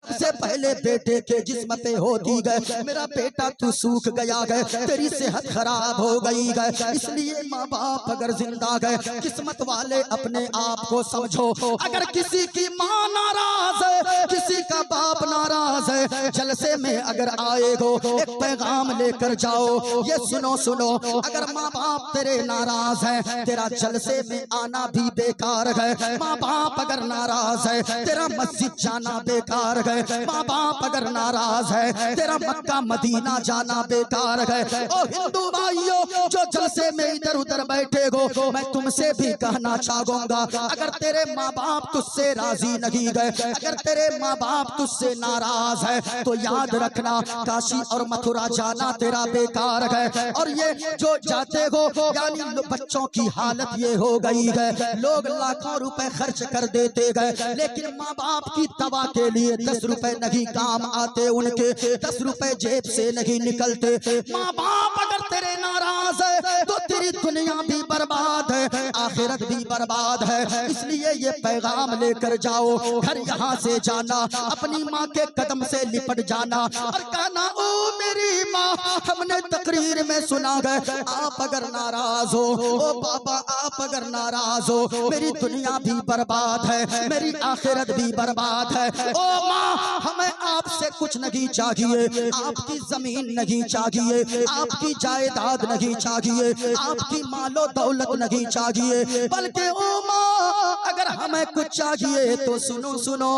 से पहले बेटे के जिस्म पे होती गए, मेरा बेटा तू सूख गया गए, तेरी सेहत खराब हो गई गए, इसलिए माँ बाप अगर जिंदा गए, किस्मत वाले अपने आप को समझो। अगर किसी की माँ नाराज है, किसी का बाप नाराज है, जलसे में अगर आए हो एक पैगाम लेकर जाओ, ये सुनो सुनो, अगर माँ बाप तेरे नाराज है, तेरा जलसे में आना भी बेकार है। माँ बाप अगर नाराज है, तेरा मस्जिद जाना बेकार है। माँ बाप अगर नाराज है, तेरा मक्का मदीना जाना बेकार है। ओ हिंदू भाइयों जो जलसे में इधर उधर बैठे हो, मैं तुमसे भी कहना चाहूंगा, अगर तेरे माँ बाप तुझसे राजी नहीं गए, अगर तेरे माँ बाप तुझसे नाराज है, तो याद रखना काशी और मथुरा जाना तेरा बेकार है। और ये जो जाते हो, यानी बच्चों की हालत ये हो गई है, लोग लाखों रुपए खर्च कर देते गए, लेकिन माँ बाप की दवा के लिए 10 रुपए नहीं काम आते, उनके 10 रुपए जेब से नहीं निकलते। माँ बाप अगर तेरे नाराज है, तो तेरी दुनिया भी बर्बाद है, आखिरत भी बर्बाद है। इसलिए ये पैगाम लेकर जाओ, घर यहाँ से जाना, अपनी माँ के कदम से लिपट जाना और कहना, ओ मेरी माँ, हमने तकरीर में सुना गए, आप अगर नाराज हो, ओ बाबा आप अगर नाराज हो, मेरी दुनिया भी बर्बाद है, मेरी आखिरत भी बर्बाद है। ओ माँ, हमें आपसे कुछ नहीं चाहिए, आपकी जमीन नहीं चाहिए, आपकी जायदाद नहीं चाहिए, आपकी मालो दौलत नहीं चाहिए, बल्कि ओ माँ अगर हमें कुछ चाहिए तो सुनो सुनो,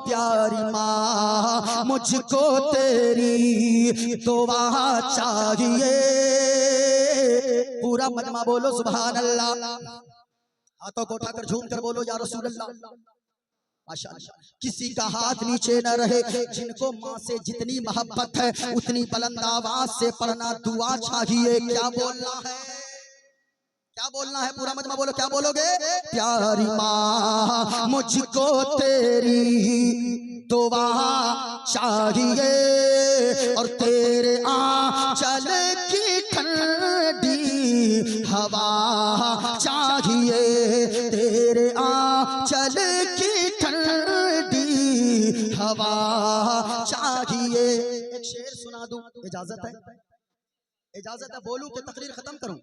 प्यारी माँ मुझको तेरी दुआ चाहिए। पूरा मजमा बोलो सुभान अल्लाह, हाथों को उठाकर झूम कर बोलो या रसूल अल्लाह। माशाअल्लाह, किसी का हाथ नीचे न रहे, जिनको माँ से जितनी मोहब्बत है उतनी बुलंद आवाज से पढ़ना दुआ चाहिए। क्या बोलना है, क्या बोलना है, पूरा मजमा बोलो, क्या बोलोगे? प्यारी माँ मुझको तेरी दुआ चाहिए और तेरे आंचल की ठंडी हवा चाहिए, तेरे आंचल की ठंडी हवा चाहिए। एक शेर सुना दूं, इजाजत है? इजाजत है बोलूं कि तकरीर खत्म करूं?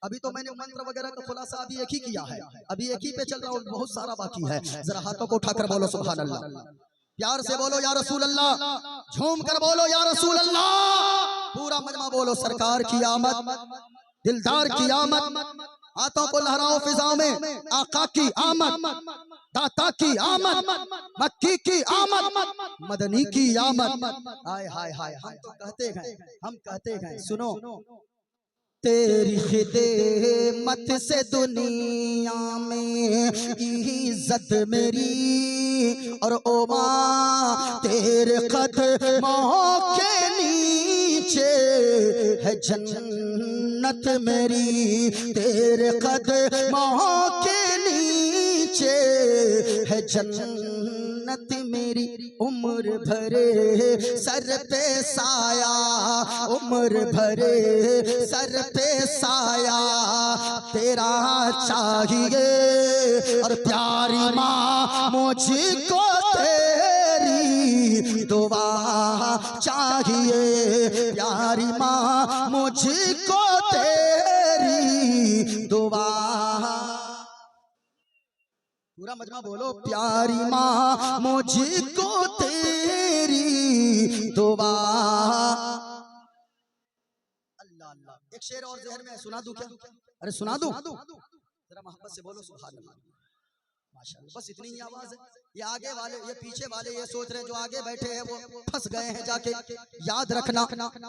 अभी तो मैंने मंत्र वगैरह का खुलासा अभी एक ही किया है, अभी एक ही पे चल रहा हूं, बहुत सारा बाकी है। जरा हाथों को उठाकर बोलो सुभान अल्लाह, प्यार से बोलो या रसूल अल्लाह, झूम कर बोलो या रसूल अल्लाह, पूरा मजमा बोलो सरकार की आमद, दिलदार की आमद, हाथों को लहराओ फिजाओं में, आका की आमद, दाता की आमद, मक्की की आमद, मदनी की आमद। हाय हाय हाय, हम तो कहते हैं, हम कहते हैं, सुनो, तेरी खिदमत से दुनिया में इज्जत मेरी, और ओ माँ तेरे कदमों के नीचे है जन्नत मेरी, तेरे कदमों के नीचे है जन्नत मेरी। उम्र भरे सर पे साया, उम्र भरे सर पे साया तेरा चाहिए, और प्यारी माँ मुझको तेरी दुआ चाहिए, प्यारी माँ मुझको तेरी दुआ। पूरा मजमा बोलो, प्यारी माँ मुझको तेरी दुआ। अल्लाह अल्लाह, एक शेर और जहर में सुना दूं क्या? अरे सुना दूं, जरा मोहब्बत से बोलो सुभान अल्लाह। माशाअल्लाह, बस इतनी ही आवाज है। ये आगे वाले, ये पीछे वाले ये सोच रहे हैं, जो आगे बैठे हैं वो फंस गए हैं जाके। याद रखना,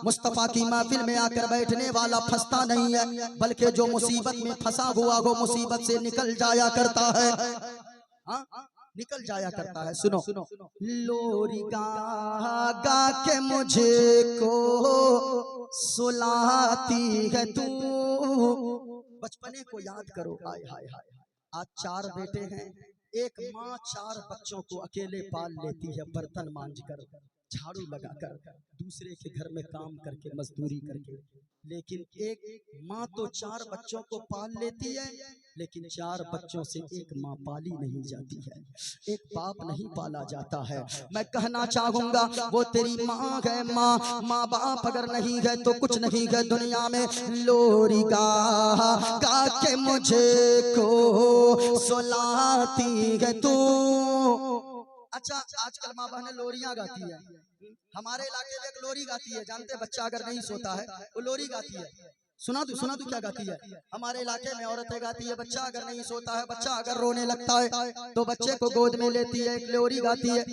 मुस्तफा की महफिल में आकर बैठने वाला फंसता नहीं है, बल्कि जो मुसीबत में फंसा हुआ वो मुसीबत से निकल जाया करता है। हाँ, निकल जाया करता है। सुनो, लोरी गा गा के मुझे को सुलाती है तू, बचपने को याद करो। हाय हाय हाय, आज 4 बेटे हैं, एक माँ 4 बच्चों को अकेले पाल लेती है, बर्तन मांझ कर, झाड़ू लगाकर, दूसरे के घर में काम करके, मजदूरी करके, लेकिन एक माँ तो 4 बच्चों को पाल लेती है, लेकिन 4 बच्चों से एक माँ पाली नहीं जाती है, एक बाप नहीं पाला जाता है। मैं कहना चाहूंगा वो तेरी माँ है, माँ बाप अगर नहीं गए तो कुछ नहीं गए दुनिया में। लोरी गा के मुझे को सुलाती है तू। अच्छा, आजकल माँ बहनें लोरियां गाती है। हमारे इलाके में एक लोरी गाती है, जानते बच्चा अगर नहीं सोता है वो लोरी गाती है। सुना तू क्या गाती है? हमारे इलाके में औरतें गाती है, बच्चा अगर नहीं सोता है, बच्चा अगर रोने लगता है तो बच्चे को गोद में लेती है, एक लोरी गाती है।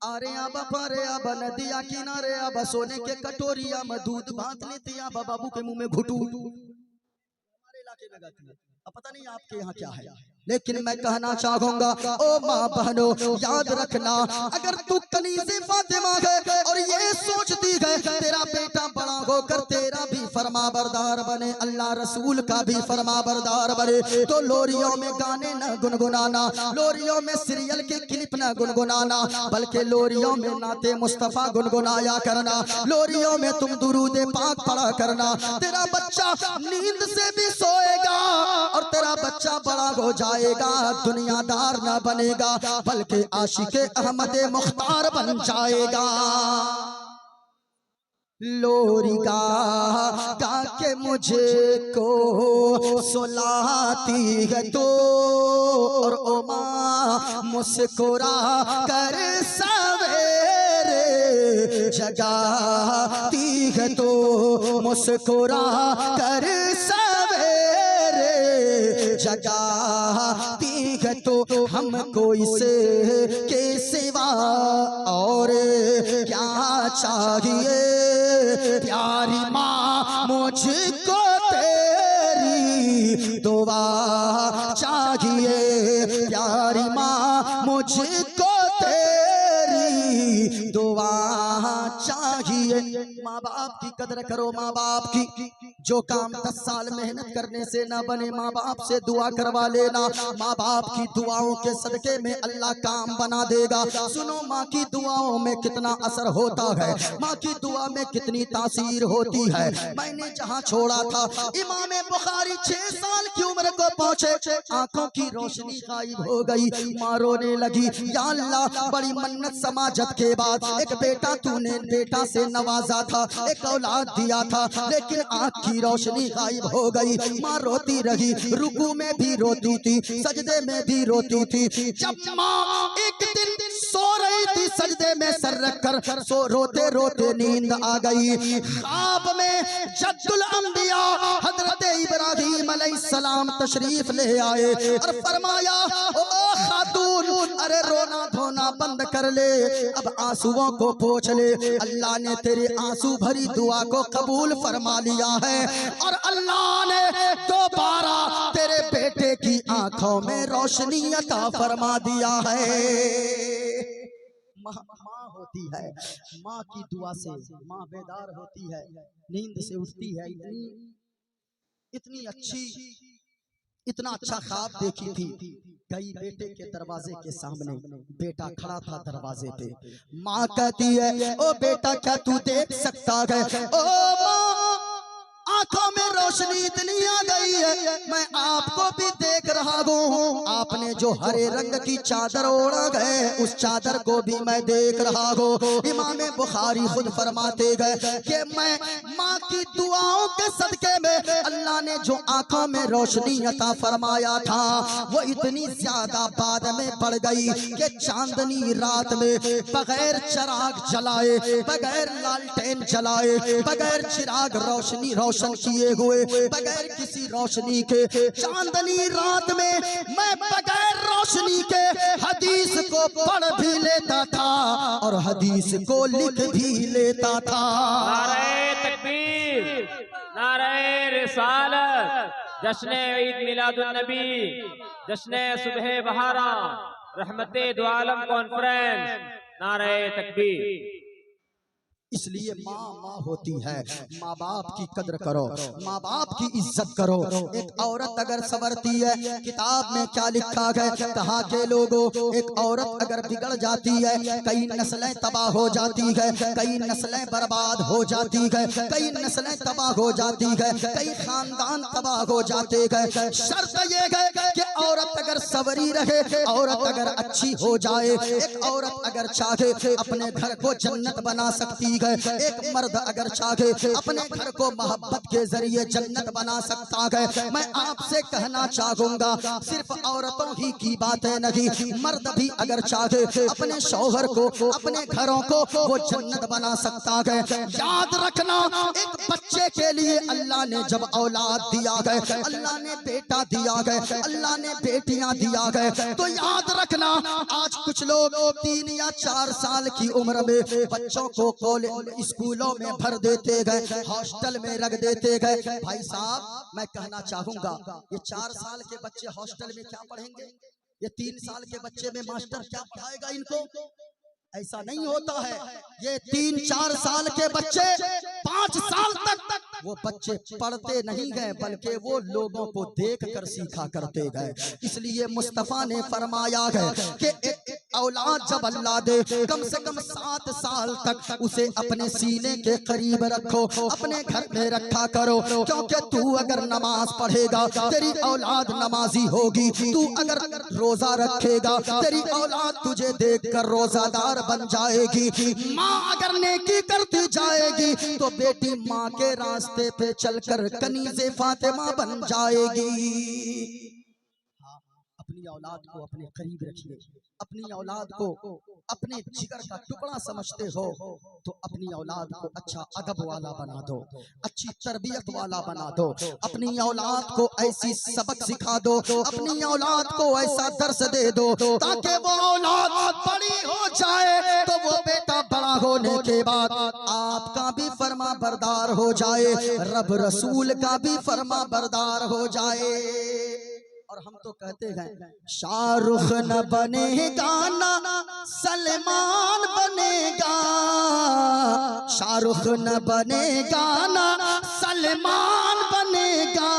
आरे आबा पारे आबा नदिया किनारे आबा सोने के कटोरिया में दूध भात लेती आबा बाबू के मुंह में घुटू। हमारे इलाके में गाती है, अब पता नहीं आपके यहाँ क्या है, लेकिन मैं कहना चाहूंगा ओ माँ बहनों याद रखना, अगर तू कनीज़े फातिमा है और ये सोचती है तेरा बेटा बड़ा होकर तेरा भी फरमाबरदार बने, अल्लाह रसूल का भी फरमाबरदार बने, तो लोरियों में गाने न गुनगुनाना, लोरियों में सीरियल के क्लिप न गुनगुनाना, बल्कि लोरियों में नाते मुस्तफा गुनगुनाया करना, लोरियों में तुम दुरूदे पाक पढ़ा करना। तेरा बच्चा नींद से भी सोएगा और तेरा बच्चा बड़ा हो जाएगा, दुनियादार ना बनेगा बल्कि आशिके अहमद मुख्तार बन जाएगा। लोरी गा के मुझे को सुलाती है तो, और ओ माँ मुस्कुरा कर सवेरे जगाती है तो, मुस्कुरा कर सवेरे जगाती है तो, हमको इसे के सिवा और क्या चाहिए। प्यारी माँ मुझको तेरी दुआ चाहिए, प्यारी माँ मुझको तेरी दुआ चाहिए। माँ बाप की कदर करो, माँ बाप की जो काम 10 साल मेहनत करने से ना बने माँ बाप से दुआ करवा लेना, माँ बाप की दुआओं के सदके में अल्लाह काम बना देगा। सुनो माँ की दुआओं में कितना असर होता है, माँ की दुआ में कितनी तासीर होती है। मैंने जहाँ छोड़ा था इमाम बुखारी 6 साल की उम्र को पहुँचे, आंखों की रोशनी गायब हो गई, माँ रोने लगी, या अल्लाह बड़ी मन्नत समाजत के बाद एक बेटा तूने बेटा से नवाजा था, एक औलाद दिया था, लेकिन आँख की रोशनी गायब हो गई। माँ रोती रही, रुकू में भी रोती थी, सजदे में भी रोती थी। जब माँ एक दिन सो रही थी सजदे में सर रखकर, सो रोते रोते नींद आ गई। ख्वाब में जद्दुल अंबिया हजरत इब्राहीम अलैहिस्सलाम तशरीफ ले आए और फरमाया ओ खातून अरे रोना धोना बंद कर ले, अब आंसुओं को पोंछ ले, अल्लाह ने तेरे आंसू भरी दुआ को कबूल फरमा लिया है और अल्लाह ने दोबारा तेरे बेटे की आंखों में रोशनी अता फरमा दिया है। माँ होती है, माँ की दुआ से माँ बेदार होती है, नींद से उठती है। इतनी अच्छी इतना अच्छा ख्वाब देखी थी, गई बेटे के दरवाजे के सामने, बेटा खड़ा था दरवाजे पे, माँ कहती है ओ बेटा क्या तू देख सकता है? ओ माँ आंखों में रोशनी इतनी आ गई है, मैं आपको भी देख रहा हूँ, आपने जो हरे रंग की चादर ओढ़ा गए उस चादर को भी मैं देख रहा हूँ। इमाम बुखारी खुद फरमाते गए कि मैं माँ की दुआओं के सदके में अल्लाह ने जो आंखों में रोशनी अता फरमाया था वो इतनी ज्यादा बाद में बढ़ गई कि चांदनी रात में बगैर चिराग जलाए, बगैर लालटेन जलाए, बगैर चिराग रोशनी रोशन किए हुए, बगैर किसी रोशनी के चांदनी रात में मैं बगैर रोशनी के हदीस को पढ़ भी लेता था और हदीस को लिख भी लेता था। नारे तकबीर, नारे रिसालत, जश्न ईद मिलादुन नबी, जश्न सुबह बहारा, रहमते दो आलम कॉन्फ्रेंस, नारे तकबीर। इसलिए माँ माँ होती है। माँ बाप की कद्र करो, माँ बाप की इज्जत करो। एक औरत अगर संवरती है, किताब में क्या लिखा है, कहा के लोगों, एक औरत अगर बिगड़ जाती है, कई नस्लें तबाह हो जाती है, कई नस्लें बर्बाद हो जाती है, कई नस्लें तबाह हो जाती है, कई खानदान तबाह हो जाते हैं। शर्त ये है कि औरत अगर सवरी रहे, औरत अगर अच्छी हो जाए, एक औरत अगर चाहे अपने घर को जन्नत बना सकती है, एक मर्द अगर चाहे अपने घर को मोहब्बत के जरिए जन्नत बना सकता है। मैं आपसे कहना चाहूंगा, सिर्फ औरतों ही की बातें नहीं, मर्द भी अगर चाहे अपने शौहर को, अपने घरों को वो जन्नत बना सकता है। याद रखना, एक बच्चे के लिए अल्लाह ने जब औलाद दिया है, अल्लाह ने बेटा दिया है, अल्लाह ने बेटियां दिया है, तो याद रखना, आज कुछ लोग 3 या 4 साल की उम्र में बच्चों को कॉलेज स्कूलों में भर देते गए, हॉस्टल में रख देते गए। भाई साहब, मैं कहना चाहूंगा, ये 4 साल के बच्चे हॉस्टल में क्या पढ़ेंगे? ये 3 साल के बच्चे में मास्टर क्या पढ़ाएगा इनको? ऐसा नहीं होता है। ये 3-4 साल के बच्चे 5 साल तक वो बच्चे पढ़ते नहीं गए, बल्कि वो लोगों को देखकर सीखा करते गए। इसलिए मुस्तफा ने फरमाया है कि एक औलाद जब अल्लाह दे, कम से कम 7 साल तक उसे अपने सीने के करीब रखो, अपने घर में रखा करो, क्योंकि तू अगर नमाज पढ़ेगा तेरी औलाद नमाजी होगी, तू अगर रोजा रखेगा तेरी औलाद तुझे देखकर रोजादार बन जाएगी, माँ अगर नेकी करती जाएगी तो बेटी माँ के रास्ते पे चलकर कनीज़े फातिमा बन जाएगी। अपनी औलाद को अपने करीब रखिए, अपनी औलाद को अपने जिगर का टुकड़ा समझते हो तो अपनी औलाद को अच्छा अदब वाला बना दो, अच्छी तरबियत वाला बना दो, अपनी औलाद को ऐसी सबक सिखा दो, अपनी औलाद को ऐसा दर्स दे दो, ताकि वो औलाद बड़ी हो जाए तो वो बेटा बड़ा होने के बाद आपका भी फर्मा बरदार हो जाए, रब रसूल का भी फर्मा बरदार हो जाए। और हम तो कहते हैं, शाहरुख न बनेगा ना सलमान बनेगा, शाहरुख न बनेगा ना सलमान बनेगा,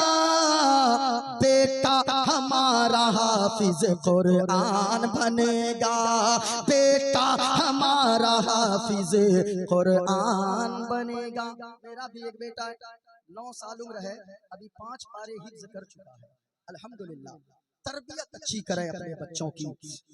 बेटा हमारा हाफिज कुरान बनेगा, बेटा हमारा हाफिज कुरान बनेगा। मेरा भी एक बेटा है, 9 साल उम्र है, अभी 5 पारे हिफ्ज कर चुका है। अल्हम्दुलिल्लाह। तरबियत अच्छी करें अपने बच्चों की,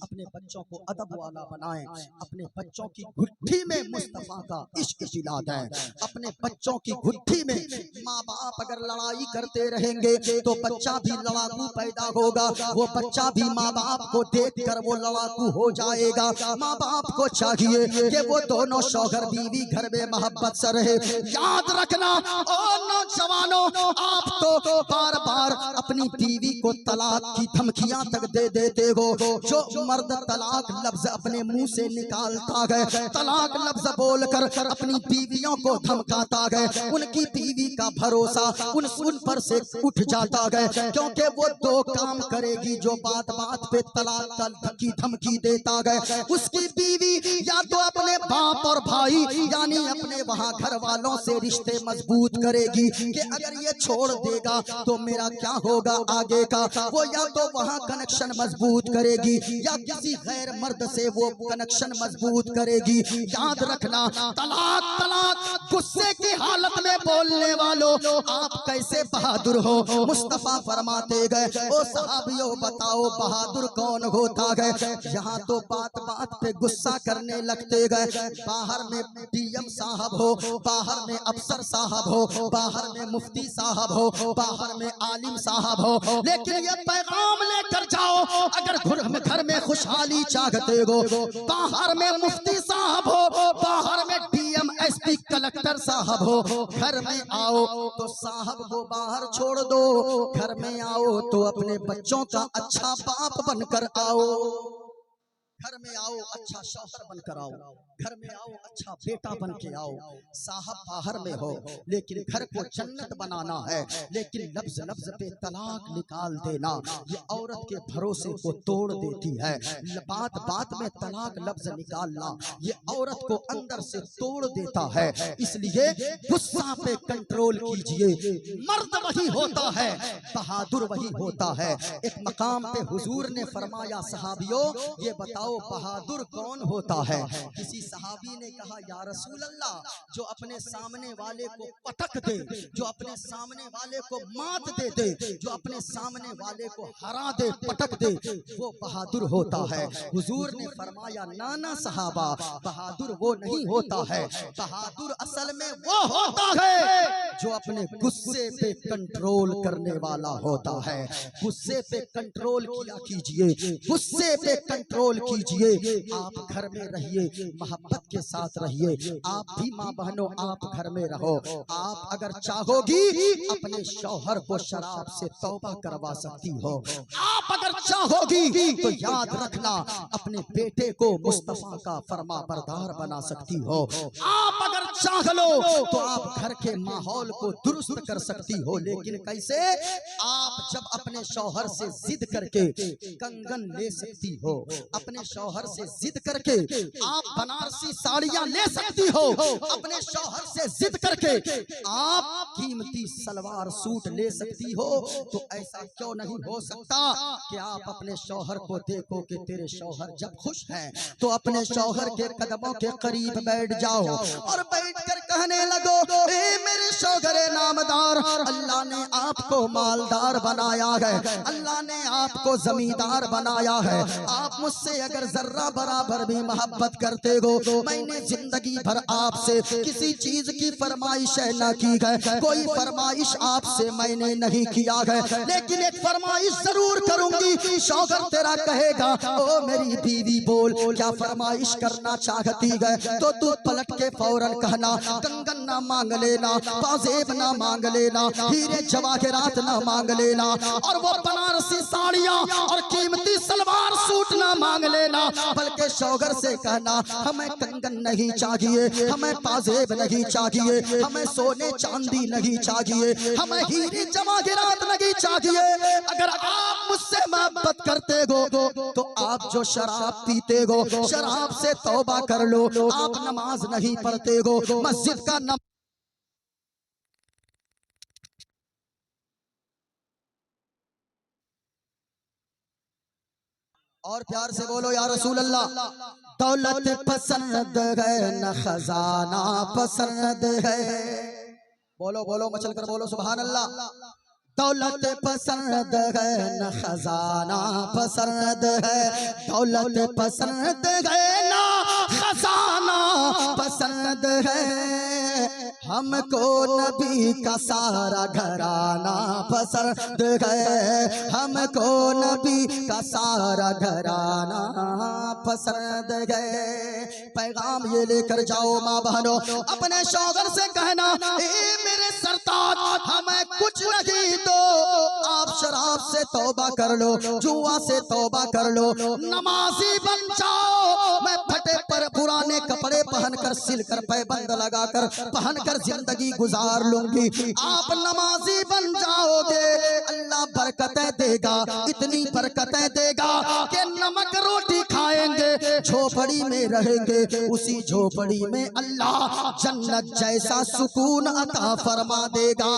अपने बच्चों को अदब वाला बनाएं, अपने बच्चों की गुट्ठी में मुस्तफा का इश्क पिला दें, अपने बच्चों की गुट्ठी में। माँ बाप अगर लड़ाई करते रहेंगे तो बच्चा भी लड़ाकू पैदा होगा, वो बच्चा भी माँ बाप को देखकर वो लड़ाकू हो जाएगा। माँ बाप को चाहिए कि वो दोनों शौहर बीवी घर में मोहब्बत से रहे। याद रखना और नौजवानों, आप तो बार बार अपनी बीवी को तलाक की धमकियां तक दे देते हो। जो मर्द तलाक लफ्ज अपने मुंह से निकालता है, तलाक लफ्ज बोलकर अपनी बीवियों को धमकाता है, उनकी बीवी का भरोसा उन पर से उठ जाता है, क्योंकि वो 2 काम करेगी जो बात बात पे तलाक की धमकी देता है। उसकी बीवी या तो अपने बाप और भाई यानी अपने वहां घर वालों से रिश्ते मजबूत करेगी कि अगर ये छोड़ देगा तो मेरा क्या होगा आगे का, वो या तो वहाँ कनेक्शन मजबूत करेगी या किसी गैर मर्द से वो कनेक्शन मजबूत करेगी। याद रखना, तलाक तलाक गुस्से की हालत में बोलने वालों, आप कैसे बहादुर हो। मुस्तफा फरमाते गए, ओ सहाबियों बताओ बहादुर कौन होता है। यहाँ तो बात बात पे गुस्सा करने लगते गए, बाहर में डीएम साहब हो, बाहर में अफसर साहब हो, बाहर में मुफ्ती साहब हो, बाहर में आलिम साहब हो, लेकिन ये पैगाम लेकर जाओ, अगर घर में खुशहाली चाहते हो, बाहर में मुफ्ती साहब हो, बाहर में डीएम एसपी कलेक्टर साहब हो, घर में आओ तो साहब को बाहर छोड़ दो, घर में आओ तो अपने बच्चों का अच्छा बाप बनकर आओ, घर में आओ अच्छा शौहर बनकर आओ। घर में आओ, अच्छा बेटा बन के आओ। साहब बाहर में हो लेकिन घर को जन्नत बनाना है, लेकिन लफ्ज लफ्ज पे तलाक निकाल देना ये औरत के भरोसे को तोड़ देती है। बात बात में तलाक लफ्ज निकालना ये औरत को अंदर से तोड़ देता है। इसलिए गुस्सा पे कंट्रोल कीजिए। मर्द वही होता है, बहादुर वही होता है। एक मकाम पे हुजूर ने फरमाया, सहाबियों ये बताओ बहादुर कौन होता है? किसी सहाबी ने कहा, या रसूल अल्लाह, जो अपने सामने वाले को पटक दे, जो अपने सामने वाले को मात दे दे, जो अपने सामने वाले को हरा दे, पटक दे, वो बहादुर होता है। हुजूर ने फरमाया, नाना सहाबा, बहादुर वो नहीं होता है। बहादुर असल में वो होता है जो अपने गुस्से पे कंट्रोल करने वाला होता है। गुस्से पे कंट्रोल किया कीजिए, गुस्से पे कंट्रोल कीजिए। आप घर में रहिए, मोहब्बत के साथ रहिए। आप भी माँ बहनों, आप घर में रहो। आप अगर चाहोगी अपने शौहर को शराब से तौबा करवा सकती हो। आप अगर चाहोगी तो याद रखना अपने बेटे को मुस्तफा का फरमा बरदार बना सकती हो। आप अगर चाह लो तो आप घर के माहौल को दुरुस्त कर सकती हो। लेकिन कैसे? आप जब अपने शौहर से जिद करके कंगन ले सकती हो, अपने शौहर से जिद करके आप बनारसी साड़ियां ले सकती हो, अपने शौहर से जिद करके आप कीमती सलवार सूट ले सकती हो, तो ऐसा क्यों नहीं हो सकता कि आप अपने शौहर को देखो कि तेरे शौहर जब खुश हैं तो अपने शौहर के कदमों के करीब बैठ जाओ और बैठकर कहने लगो, ए मेरे शौहरे नामदार, अल्लाह ने आपको मालदार बनाया है, अल्लाह ने आपको जमींदार बनाया है। आप मुझसे अगर जर्रा बराबर भी मोहब्बत करते हो, मैंने जिंदगी भर आपसे किसी चीज की फरमाइश न की है, कोई फरमाइश आपसे मैंने नहीं किया है, लेकिन एक फरमाइश जरूर करूंगी। शौहर तेरा कहेगा, ओ मेरी बीवी बोल, क्या फरमाइश करना चाहती है? तो तू पलट के फौरन कहना, कंगन ना मांग लेना, पाजेब ना मांग लेना, हीरे जवाहरात ना मांग लेना, और वो बनारसी साड़ियां और कीमती सलवार सूट ना मांग लेना, बल्कि शौहर से कहना, हमें कंगन नहीं चाहिए, हमें पाजेब नहीं चाहिए, हमें सोने चांदी नहीं चाहिए, हमें हीरे जवाहरात नहीं चाहिए। अगर आप मुझसे मोहब्बत करते हो तो आप जो शराब पीते हो, शराब से तौबा कर लो। आप नमाज नहीं पढ़ते हो, मस्जिद का नमाज और प्यार से बोलो या रसूल अल्लाह। दौलत पसंद है न खजाना पसंद है, बोलो बोलो मचल कर बोलो सुभान अल्लाह। दौलत पसंद है न खजाना पसंद है, दौलत पसंद है न खजाना पसंद है, हमको नबी का सारा घराना पसंद है, हमको नबी का सारा घराना पसंद है। पैगाम ये लेकर जाओ माँ बहनों, अपने शौहर से कहना, ए मेरे सरताज, हमें कुछ नहीं तो आप शराब से तौबा कर लो, जुआ से तौबा कर लो, नमाजी बन जाओ। मैं फटे पर पुराने कपड़े पहनकर, सिलकर पैबंद लगाकर पहनकर जिंदगी गुजार लूंगी। आप नमाजी बन जाओगे, अल्लाह बरकतें देगा, इतनी बरकतें देगा कि नमक रोटी खाएंगे, झोपड़ी में रहेंगे, उसी झोपड़ी में अल्लाह जन्नत जैसा सुकून अता फरमा देगा।